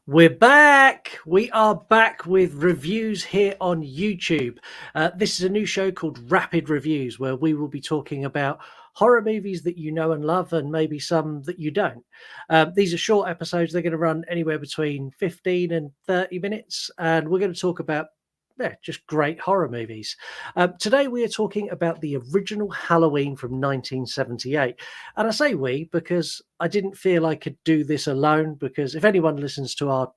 We're back. We are back with reviews here on YouTube. This is a new show called Rapid Reviews, where we will be talking about horror movies that you know and love, and maybe some that you don't. These are short episodes. They're going to run anywhere between 15 and 30 minutes, and we're going to talk about just great horror movies. Today we are talking about the original Halloween from 1978. And I say we because I didn't feel I could do this alone, because if anyone listens to our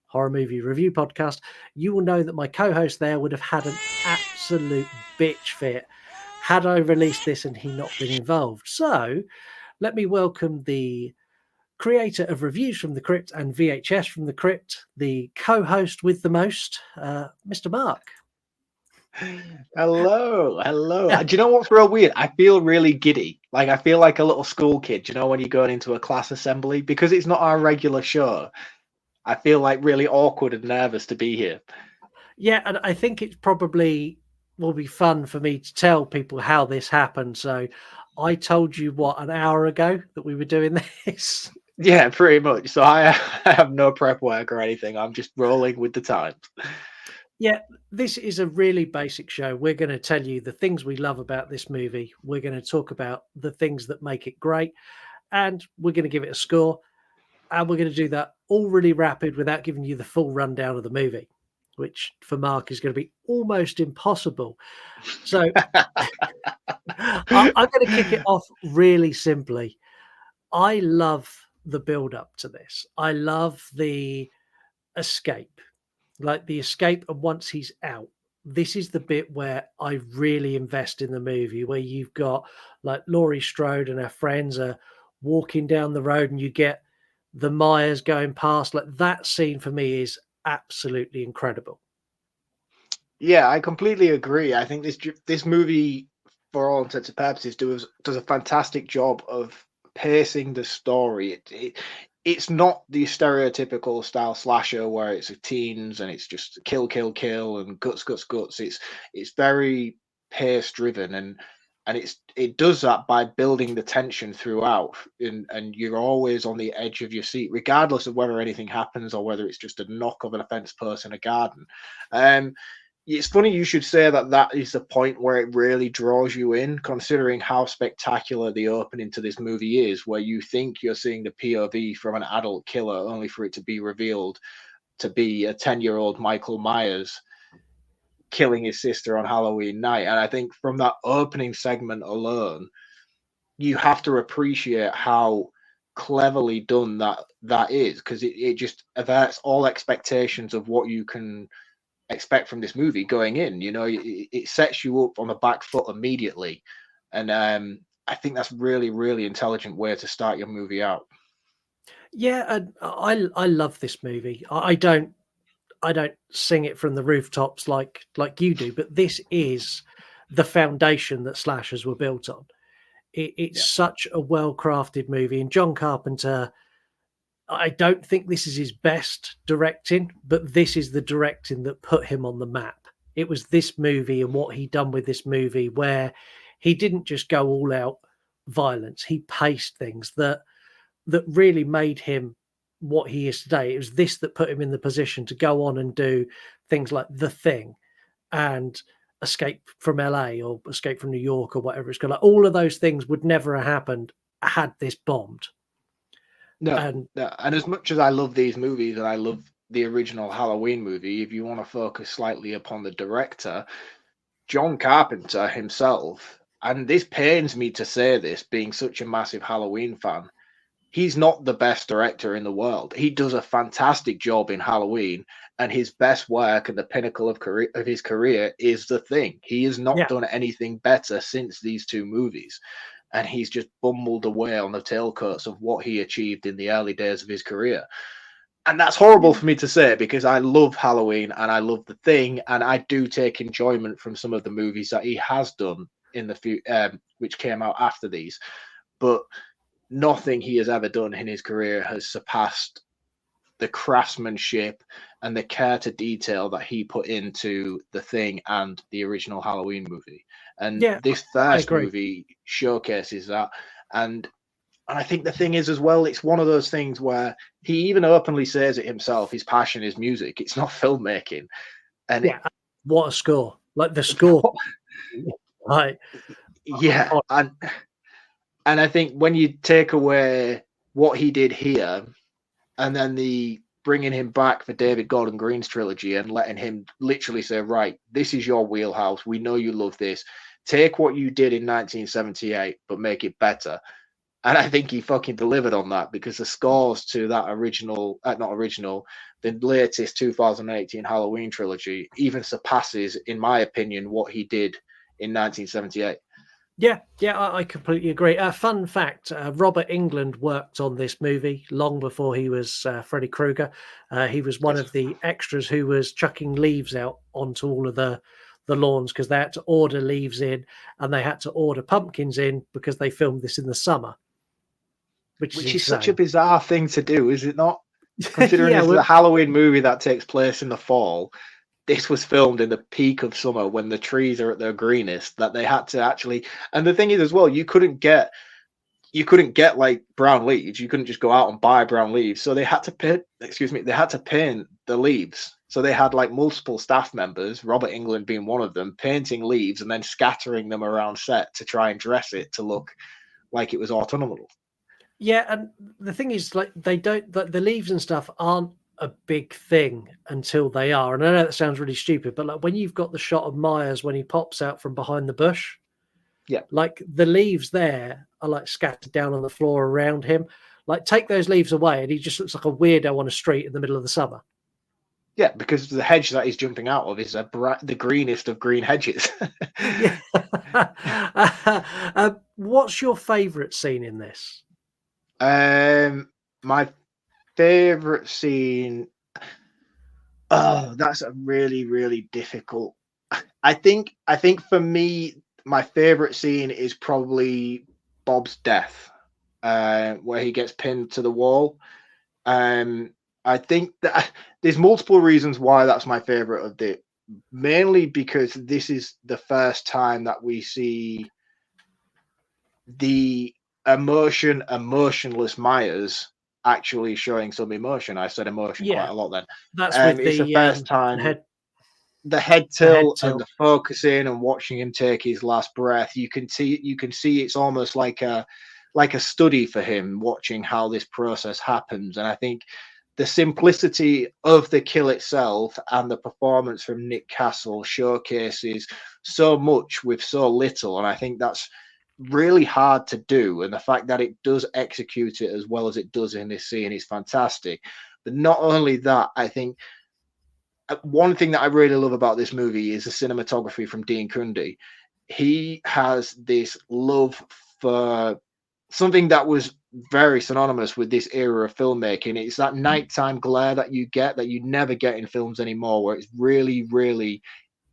horror movie review podcast, you will know that my co-host there would have had an absolute bitch fit had I released this and he not been involved. So let me welcome the creator of Reviews from the Crypt and VHS from the Crypt, the co-host with the most, Mr. Marc. Hello. Do you know what's real weird? I feel really giddy. Like I feel like a little school kid, you know, when you're going into a class assembly, because it's not our regular show. I feel like really awkward and nervous to be here. Yeah, and I think it's probably will be fun for me to tell people how this happened. So I told you an hour ago that we were doing this. Yeah, pretty much. So I have no prep work or anything. I'm just rolling with the times. Yeah, this is a really basic show. We're going to tell you the things we love about this movie. We're going to talk about the things that make it great, and we're going to give it a score. And we're going to do that all really rapid without giving you the full rundown of the movie, which for Marc is going to be almost impossible. So I'm going to kick it off really simply. I love the build up to this. I love the escape, like the escape. And once he's out, this is the bit where I really invest in the movie, where you've got like Laurie Strode and her friends are walking down the road and you get the Myers going past. Like that scene for me is absolutely incredible. Yeah, I completely agree. I think this movie, for all intents and purposes, does a fantastic job of pacing the story. It's not the stereotypical style slasher where it's a teens and it's just kill and guts. It's very pace driven and it does that by building the tension throughout and you're always on the edge of your seat regardless of whether anything happens or whether it's just a knock of an fence post in a garden. It's funny you should say that is the point where it really draws you in, considering how spectacular the opening to this movie is, where you think you're seeing the POV from an adult killer only for it to be revealed to be a 10-year-old Michael Myers killing his sister on Halloween night. And I think from that opening segment alone, you have to appreciate how cleverly done that is, because it just averts all expectations of what you can expect from this movie going in. You know, it sets you up on the back foot immediately, and I think that's really intelligent way to start your movie out. Yeah, and I love this movie. I don't sing it from the rooftops like you do, but this is the foundation that slashers were built on. It's such a well-crafted movie, and John Carpenter, I don't think this is his best directing, but this is the directing that put him on the map. It was this movie and what he'd done with this movie where he didn't just go all out violence. He paced things that really made him what he is today. It was this that put him in the position to go on and do things like The Thing and Escape from LA or Escape from New York or whatever it's called. Like, all of those things would never have happened had this bombed. No, And no, and as much as I love these movies and I love the original Halloween movie, if you want to focus slightly upon the director, John Carpenter himself, and this pains me to say this, being such a massive Halloween fan, he's not the best director in the world. He does a fantastic job in Halloween, and his best work and the pinnacle of his career is The Thing. He has not yeah, done anything better since these two movies, and he's just bumbled away on the tailcoats of what he achieved in the early days of his career. And that's horrible for me to say because I love Halloween and I love The Thing, and I do take enjoyment from some of the movies that he has done in the few which came out after these. But nothing he has ever done in his career has surpassed the craftsmanship and the care to detail that he put into The Thing and the original Halloween movie. And yeah, this I first agree. movie showcases that. And And I think the thing is as well, it's one of those things where he even openly says it himself. His passion is music. It's not filmmaking. And Yeah, what a score! Like the score, right? yeah, and I think when you take away what he did here, and then the bringing him back for David Gordon Green's trilogy and letting him literally say, right, this is your wheelhouse. We know you love this. Take what you did in 1978, but make it better. And I think he fucking delivered on that, because the scores to that original, not original, the latest 2018 Halloween trilogy even surpasses, in my opinion, what he did in 1978. Yeah, I completely agree. Fun fact: Robert England worked on this movie long before he was Freddy Krueger. He was one Yes. of the extras who was chucking leaves out onto all of the lawns, because they had to order leaves in, and they had to order pumpkins in because they filmed this in the summer, which Which is is such a insane. bizarre thing to do, is it not? Considering Yeah, this is a well, Halloween movie that takes place in the fall, this was filmed in the peak of summer when the trees are at their greenest. That they had to actually, and the thing is as well, you couldn't get like brown leaves. You couldn't just go out and buy brown leaves. So they had to paint. Excuse me. They had to paint the leaves. So they had like multiple staff members, Robert England being one of them, painting leaves and then scattering them around set to try and dress it to look like it was autumnal. yeah, and the thing is, like, they don't the leaves and stuff aren't a big thing until they are. And I know that sounds really stupid, but like when you've got the shot of Myers when he pops out from behind the bush, Yeah. like the leaves there are like scattered down on the floor around him. Like take those leaves away, and he just looks like a weirdo on a street in the middle of the summer. Yeah, because the hedge that he's jumping out of is the greenest of green hedges. Yeah. What's your favourite scene in this? My favorite scene. Oh, that's a really, really difficult. I think for me, my favorite scene is probably Bob's death, where he gets pinned to the wall. I think that there's multiple reasons why that's my favorite of the, mainly because this is the first time that we see the emotionless Myers actually showing some emotion. I said emotion quite Yeah, a lot then. that's with It's the first the time head the head the head tilt and tilt. the focusing and watching him take his last breath. You can see it's almost like a study for him, watching how this process happens. And I think the simplicity of the kill itself and the performance from Nick Castle showcases so much with so little. And I think that's really hard to do. And the fact that it does execute it as well as it does in this scene is fantastic. But not only that, I think one thing that I really love about this movie is the cinematography from Dean Cundey. He has this love for something that was very synonymous with this era of filmmaking. It's that nighttime glare that you get that you never get in films anymore, where it's really, really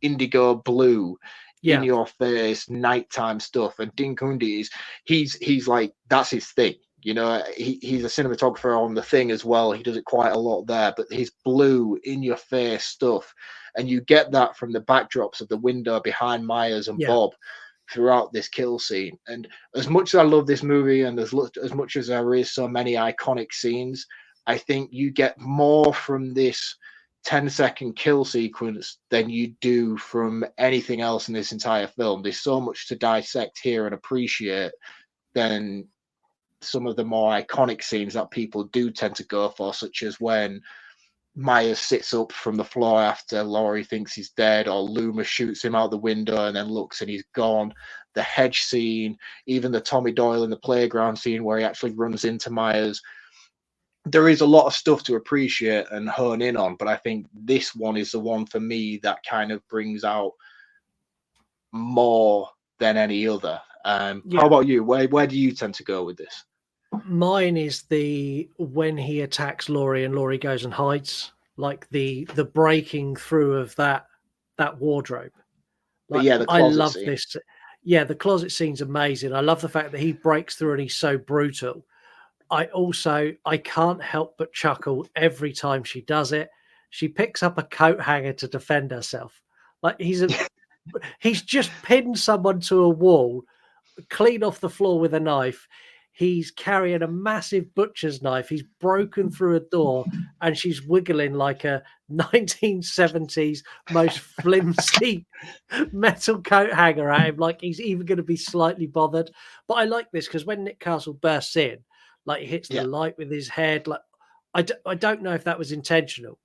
indigo blue in Yeah, your face nighttime stuff. And Dean Cundey he's like, that's his thing. He's a cinematographer on The Thing as well. He does it quite a lot there, but his blue in your face stuff, and you get that from the backdrops of the window behind Myers and yeah, Bob throughout this kill scene. And as much as I love this movie, and as much as there is so many iconic scenes, I think you get more from this 10-second kill sequence than you do from anything else in this entire film. There's so much to dissect here and appreciate than some of the more iconic scenes that people do tend to go for, such as when Myers sits up from the floor after Laurie thinks he's dead, or Loomis shoots him out the window and then looks and he's gone. The hedge scene, even the Tommy Doyle in the playground scene where he actually runs into Myers. There is a lot of stuff to appreciate and hone in on, but I think this one is the one for me that kind of brings out more than any other. How yeah. about you? Where do you tend to go with this? Mine is the when he attacks Laurie and Laurie goes and hides, like the breaking through of that wardrobe. But Like yeah, the I closet love scene. this. Yeah, the closet scene's amazing. I love the fact that he breaks through and he's so brutal. I can't help but chuckle every time she does it. She picks up a coat hanger to defend herself. Like he's just pinned someone to a wall, clean off the floor with a knife. He's carrying a massive butcher's knife. He's broken through a door and she's wiggling like a 1970s most flimsy metal coat hanger at him, like he's even going to be slightly bothered. But I like this because when Nick Castle bursts in, like he hits the light with his head, like I don't know if that was intentional,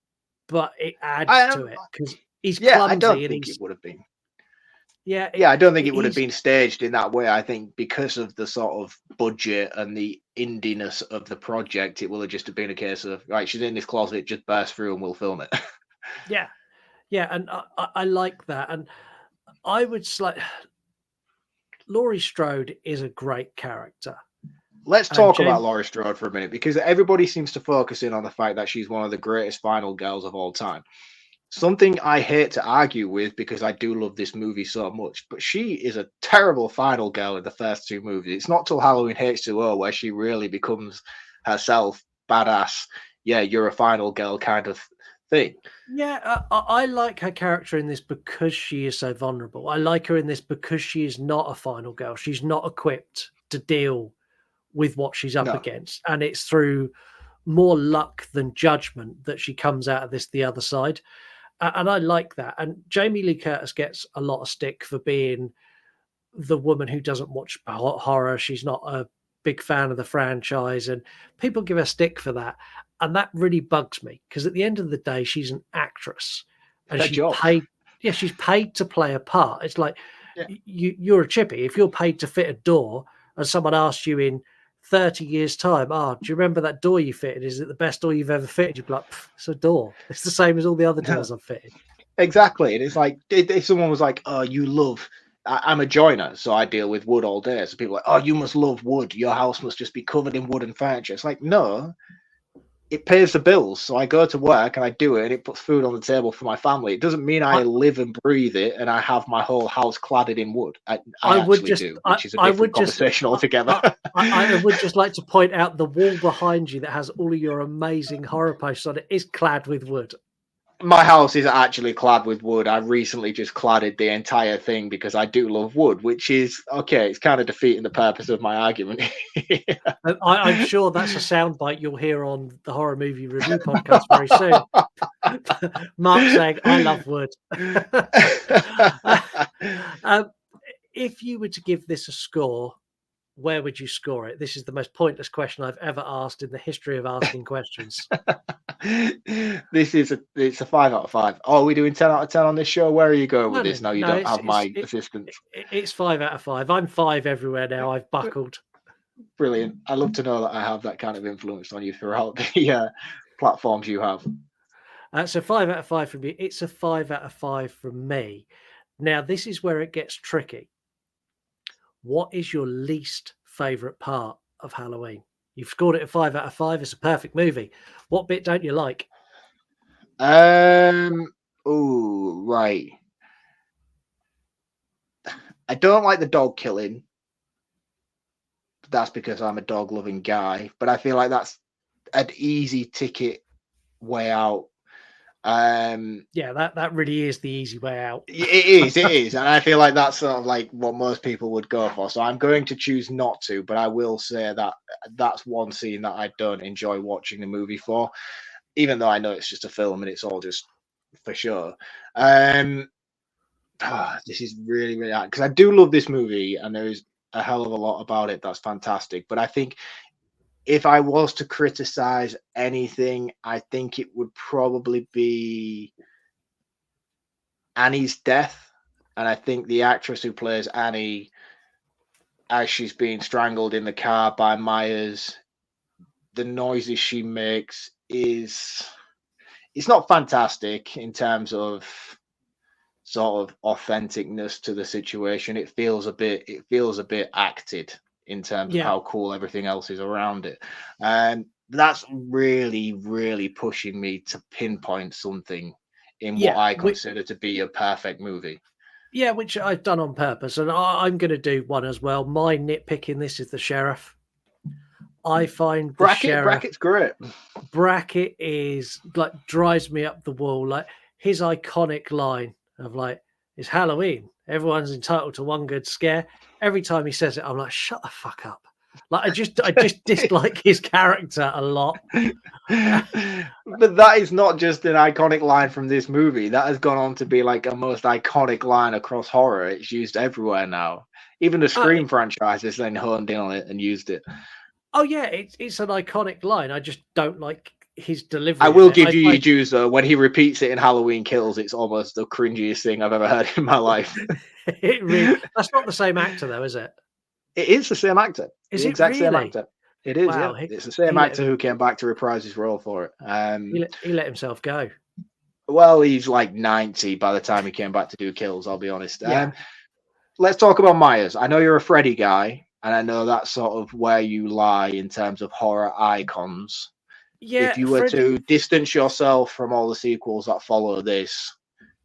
but it adds to it because he's clumsy. I don't think it would have been. Yeah, I don't think it would have been staged in that way. I think because of the sort of budget and the indiness of the project, it will have just been a case of, right, she's in this closet, just burst through and we'll film it. Yeah, and I like that. And I would like Laurie Strode is a great character. Let's talk about Laurie Strode for a minute, because everybody seems to focus in on the fact that she's one of the greatest final girls of all time. Something I hate to argue with because I do love this movie so much, but she is a terrible final girl in the first two movies. It's not till Halloween H2O where she really becomes herself badass. Yeah, you're a final girl kind of thing. Yeah, I like her character in this because she is so vulnerable. I like her in this because she is not a final girl. She's not equipped to deal with what she's up against. And it's through more luck than judgment that she comes out of this the other side. And I like that. And Jamie Lee Curtis gets a lot of stick for being the woman who doesn't watch horror. She's not a big fan of the franchise, and people give her stick for that. And that really bugs me because at the end of the day, she's an actress and she's paid. Yeah, she's paid to play a part. It's like you're a chippy. If you're paid to fit a door and someone asks you in 30 years' time, do you remember that door you fitted? Is it the best door you've ever fitted? You'd be like, it's a door. It's the same as all the other doors I've fitted. Exactly. And it's like, if someone was like, oh, you love, I'm a joiner, so I deal with wood all day. So people are like, oh, you must love wood. Your house must just be covered in wooden furniture. It's like, no, it pays the bills. So I go to work and I do it and it puts food on the table for my family. It doesn't mean I live and breathe it and I have my whole house cladded in wood. I actually do, which is a different conversation altogether. I would just like to point out the wall behind you that has all of your amazing horror posters on it is clad with wood. My house is actually clad with wood. I recently just cladded the entire thing because I do love wood, which is okay. It's kind of defeating the purpose of my argument. I'm sure that's a soundbite you'll hear on the Horror Movie Review podcast very soon. Mark saying, I love wood. If you were to give this a score, where would you score it? This is the most pointless question I've ever asked in the history of asking questions. It's a 5 out of 5. Oh, are we doing 10 out of 10 on this show? Where are you going with this? Now you don't have my assistance. It's 5 out of 5. I'm 5 everywhere now. I've buckled. Brilliant. I love to know that I have that kind of influence on you throughout the platforms you have. So 5 out of 5 from you. It's a 5 out of 5 from me. Now, this is where it gets tricky. What is your least favorite part of Halloween? You've scored it a 5 out of 5. It's a perfect movie. What bit don't you like? Right. I don't like the dog killing. That's because I'm a dog loving guy, but I feel like that's an easy ticket way out. That really is the easy way out. It is. And I feel like that's sort of like what most people would go for. So I'm going to choose not to, but I will say that that's one scene that I don't enjoy watching the movie for, even though I know it's just a film and it's all just for sure. This is really, really hard because I do love this movie and there is a hell of a lot about it that's fantastic. But I think if I was to criticize anything, I think it would probably be Annie's death. And I think the actress who plays Annie, as she's being strangled in the car by Myers, the noises she makes it's not fantastic in terms of sort of authenticness to the situation. It feels a bit acted in terms of how cool everything else is around it. And that's really, really pushing me to pinpoint something in what I consider to be a perfect movie. Yeah, which I've done on purpose. And I'm going to do one as well. My nitpick in this is the sheriff. I find Brackett's great. Brackett is like drives me up the wall. Like his iconic line of like, it's Halloween. Everyone's entitled to one good scare. Every time he says it, I'm like, shut the fuck up. Like I just dislike his character a lot. But that is not just an iconic line from this movie. That has gone on to be like a most iconic line across horror. It's used everywhere now. Even the Scream franchise has then honed in on it and used it. Oh yeah, it's an iconic line. I just don't like his delivery. I will give you your dues though. When he repeats it in Halloween Kills, it's almost the cringiest thing I've ever heard in my life. That's not the same actor though, is it? It is the same actor. Is the it exact really? same actor. It is, Wow, yeah. It's the same actor who came back to reprise his role for it. He let himself go. Well, he's like 90 by the time he came back to do Kills, I'll be honest. Yeah. Let's talk about Myers. I know you're a Freddy guy, and I know that's sort of where you lie in terms of horror icons. Yeah. If you were to distance yourself from all the sequels that follow this,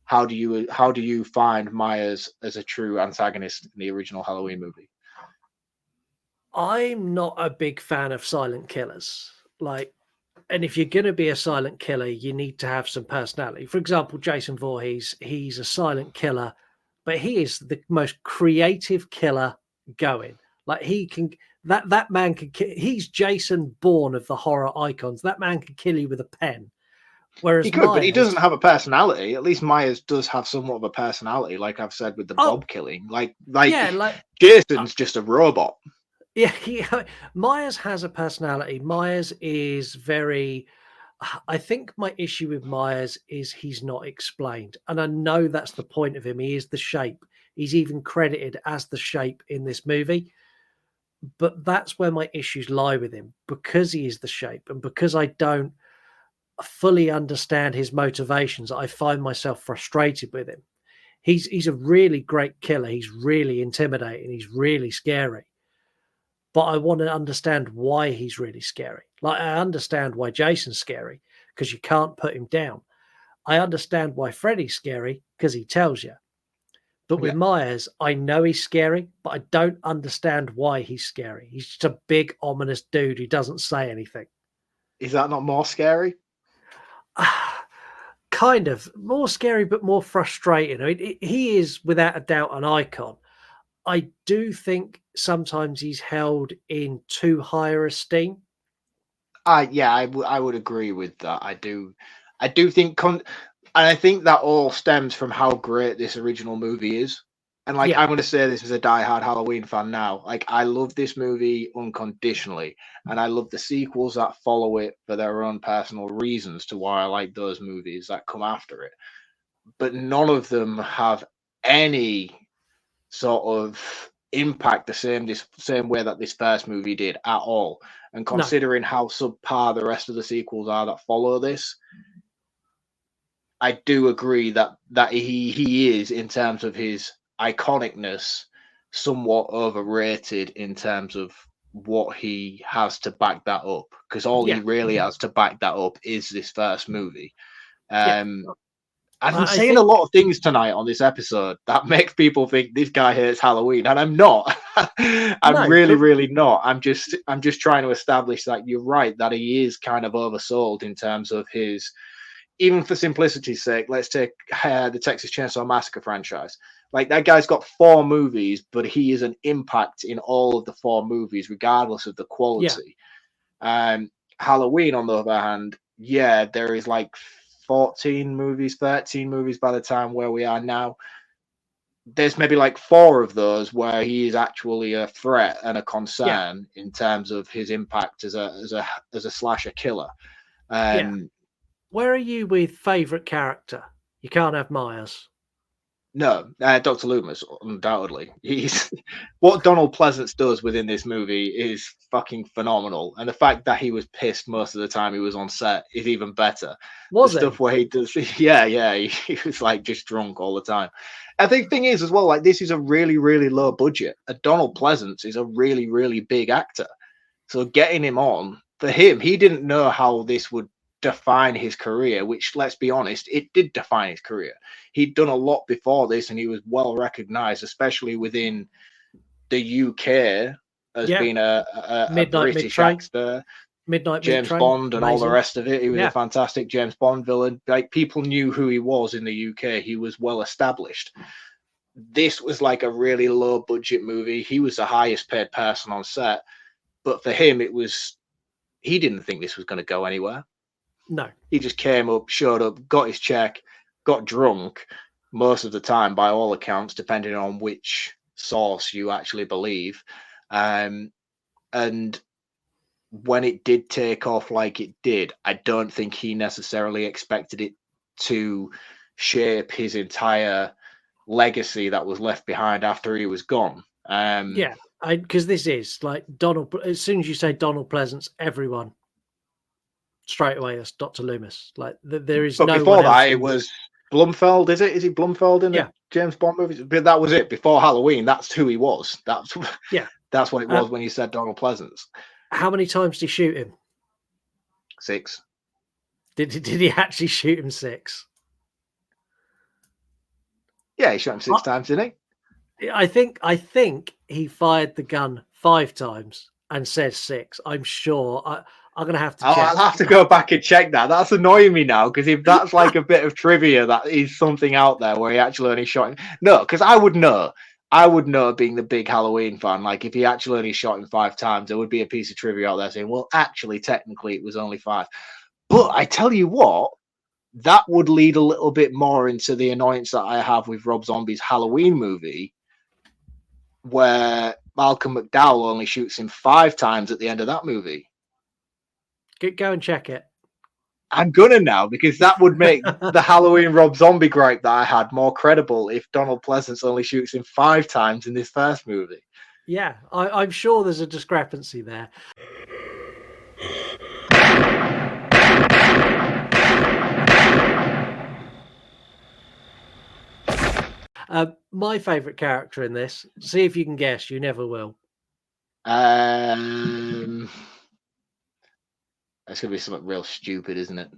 how do you find Myers as a true antagonist in the original Halloween movie? I'm not a big fan of silent killers. And if you're going to be a silent killer, you need to have some personality. For example, Jason Voorhees, he's a silent killer, but he is the most creative killer going. Like that man can he's Jason Bourne of the horror icons. That man can kill you with a pen. Whereas he could, but he doesn't have a personality. At least Myers does have somewhat of a personality, like I've said with the Bob killing. Like Jason's just a robot. Yeah, Myers has a personality. Myers is very. I think my issue with Myers is he's not explained, and I know that's the point of him. He is the shape. He's even credited as the shape in this movie. But that's where my issues lie with him, because he is the shape, and because I don't fully understand his motivations. I find myself frustrated with him. He's a really great killer. He's really intimidating. He's really scary. But I want to understand why he's really scary. Like, I understand why Jason's scary, because you can't put him down. I understand why Freddy's scary, because he tells you. But with Myers, I know he's scary, but I don't understand why he's scary. He's just a big, ominous dude who doesn't say anything. Is that not more scary? Kind of. More scary, but more frustrating. I mean, he is, without a doubt, an icon. I do think sometimes he's held in too higher esteem. I would agree with that. I do think, and I think that all stems from how great this original movie is. And I'm going to say this as a diehard Halloween fan now. Like, I love this movie unconditionally, and I love the sequels that follow it for their own personal reasons to why I like those movies that come after it. But none of them have any sort of impact the same way that this first movie did at all. And considering how subpar the rest of the sequels are that follow this, I do agree that he is, in terms of his iconicness, somewhat overrated in terms of what he has to back that up, because all he really has to back that up is this first movie. I'm saying a lot of things tonight on this episode that makes people think this guy hates Halloween, and I'm not. I'm really not. I'm just trying to establish that you're right, that he is kind of oversold in terms of his. Even for simplicity's sake, let's take the Texas Chainsaw Massacre franchise. Like, that guy's got 4 movies, but he is an impact in all of the 4 movies, regardless of the quality. Halloween, on the other hand, there is like 14 movies, 13 movies by the time where we are now. There's maybe like 4 of those where he is actually a threat and a concern in terms of his impact as a slasher killer. Where are you with favourite character? You can't have Myers. No, Dr. Loomis, undoubtedly. He's what Donald Pleasance does within this movie is fucking phenomenal, and the fact that he was pissed most of the time he was on set is even better. Stuff where he does, he was like just drunk all the time. I think the thing is as well, like, this is a really, really low budget. Donald Pleasance is a really, really big actor, so getting him on, for him, he didn't know how this would define his career, which, let's be honest, it did define his career. He'd done a lot before this, and he was well recognized, especially within the UK, as being a British actor. James Bond and all the rest of it. He was a fantastic James Bond villain. Like, people knew who he was in the UK. He was well established. This was like a really low budget movie. He was the highest paid person on set. But for him, he didn't think this was going to go anywhere. No. He just came up, showed up, got his check, got drunk most of the time, by all accounts, depending on which source you actually believe. And when it did take off like it did, I don't think he necessarily expected it to shape his entire legacy that was left behind after he was gone. Yeah, because this is like Donald. As soon as you say Donald Pleasance, everyone straight away is Dr. Loomis. Like there is but no before one else. that, it was Blumfeld. Is it? Is he Blumfeld in the James Bond movies? But that was it. Before Halloween, that's who he was. That's what it was when you said Donald Pleasance. How many times did he shoot him? 6. Did he actually shoot him 6? Yeah, he shot him 6 times, didn't he? I think he fired the gun 5 times and says 6. I'm sure. I'm going to have to check. I'll have to go back and check that. That's annoying me now, because if that's like a bit of trivia, that is something out there where he actually only shot him. No, because I would know. I would know, being the big Halloween fan, like if he actually only shot him 5 times, there would be a piece of trivia out there saying, well, actually, technically, it was only 5. But I tell you what, that would lead a little bit more into the annoyance that I have with Rob Zombie's Halloween movie, where Malcolm McDowell only shoots him 5 times at the end of that movie. Go and check it. I'm gonna now, because that would make the Halloween Rob Zombie gripe that I had more credible if Donald Pleasance only shoots him 5 times in this first movie. Yeah, I'm sure there's a discrepancy there. My favourite character in this, see if you can guess, you never will. That's going to be something real stupid, isn't it?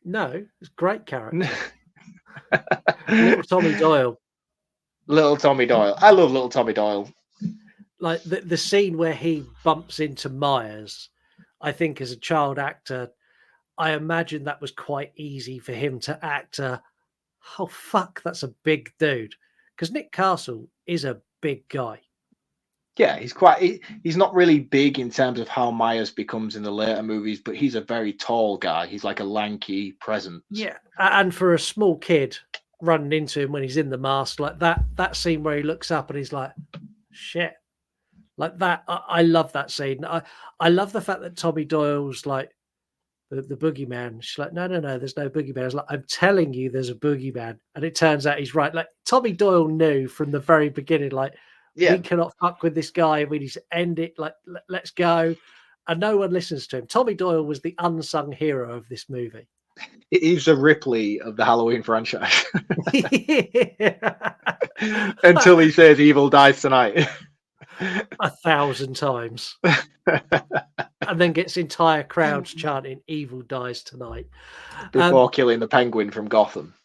No, it's a great character. Little Tommy Doyle. Little Tommy Doyle. I love Little Tommy Doyle. Like the scene where he bumps into Myers, I think as a child actor, I imagine that was quite easy for him to act oh, fuck, that's a big dude. Because Nick Castle is a big guy. Yeah, he's not really big in terms of how Myers becomes in the later movies, but he's a very tall guy. He's like a lanky presence. Yeah, and for a small kid running into him when he's in the mask, like that scene where he looks up and he's like, shit. Like that, I love that scene. I love the fact that Tommy Doyle's like the boogeyman. She's like, no, there's no boogeyman. I was like, I'm telling you, there's a boogeyman, and it turns out he's right. Like Tommy Doyle knew from the very beginning, like, we cannot fuck with this guy. We need to end it. Like, let's go. And no one listens to him. Tommy Doyle was the unsung hero of this movie. He's the Ripley of the Halloween franchise. Until he says evil dies tonight. 1,000 times. And then gets entire crowds chanting evil dies tonight. Before killing the Penguin from Gotham.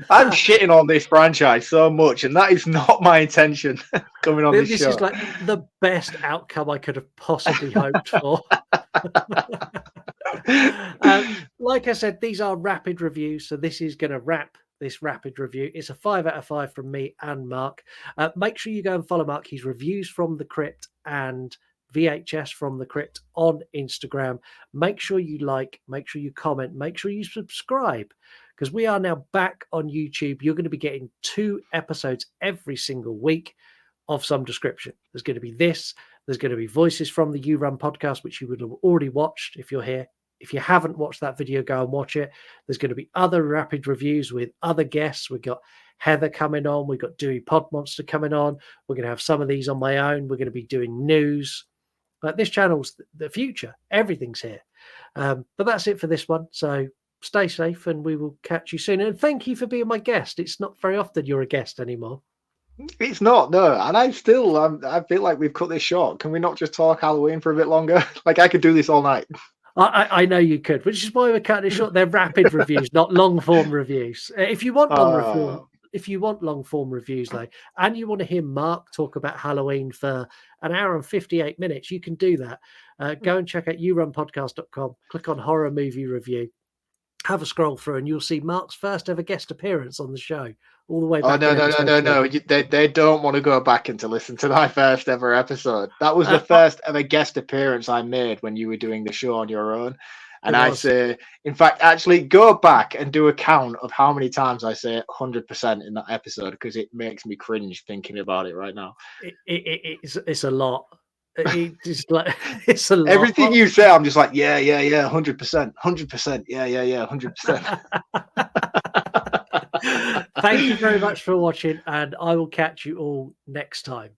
I'm shitting on this franchise so much, and that is not my intention coming on this show. This is like the best outcome I could have possibly hoped for. Like I said, these are rapid reviews, so this is going to wrap this rapid review. It's a 5 out of 5 from me and Mark. Make sure you go and follow Mark. He's Reviews from the Crypt and VHS from the Crypt on Instagram. Make sure you like, make sure you comment, make sure you subscribe, because we are now back on YouTube. You're going to be getting 2 episodes every single week of some description. There's going to be this. There's going to be Voices from the You Run podcast, which you would have already watched if you're here. If you haven't watched that video, go and watch it. There's going to be other rapid reviews with other guests. We've got Heather coming on. We've got Dewey Podmonster coming on. We're going to have some of these on my own. We're going to be doing news. But this channel's the future. Everything's here. But that's it for this one. So stay safe and we will catch you soon. And thank you for being my guest. It's not very often you're a guest anymore. It's not, no. And I feel like we've cut this short. Can we not just talk Halloween for a bit longer? Like, I could do this all night. I know you could, which is why we're cutting it short. They're rapid reviews, not long form reviews. If you want long form reviews though, and you want to hear Mark talk about Halloween for an hour and 58 minutes, you can do that. Go and check out yourunpodcast.com, click on horror movie review, have a scroll through and you'll see Marc's first ever guest appearance on the show, all the way Oh, back no, in no, no, episode no, 2. no. They don't want to go back and to listen to my first ever episode. That was the first ever guest appearance I made when you were doing the show on your own. And I say, in fact, actually go back and do a count of how many times I say 100% in that episode, because it makes me cringe thinking about it right now. It's a lot. It's like it's a lot. Everything you say, I'm just like, yeah, 100%, 100%, yeah, 100%. Thank you very much for watching, and I will catch you all next time.